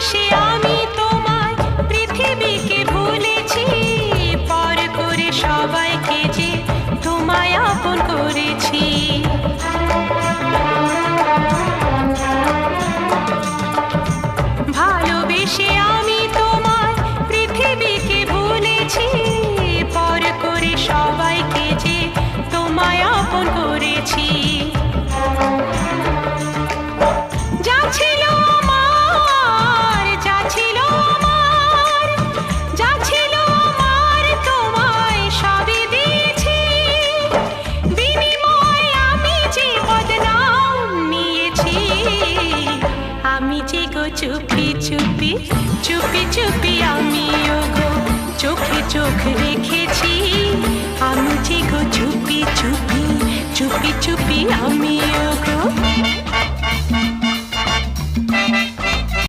ভালোবেসে আমি তোমায় পৃথিবীকে ভুলেছি, পর করে সবাইকে যে তোমায় আপন করেছি। ভালোবেসে আমি তোমায় পৃথিবীকে ভুলেছি, পর করে সবাইকে যে তোমায় আপন করেছি। যা ছিল আমার, যা ছিল আমার, যা ছিল আমার তোমায় সবই দিয়েছি। বিনিময়ে আমি যে বদনাম নিয়েছি, আমি যে গো চুপি চুপি চুপি চুপি আমিও গো চোখে চোখ রেখেছি। আমি যে গো চুপি চুপি চুপি চুপি আমিও গো।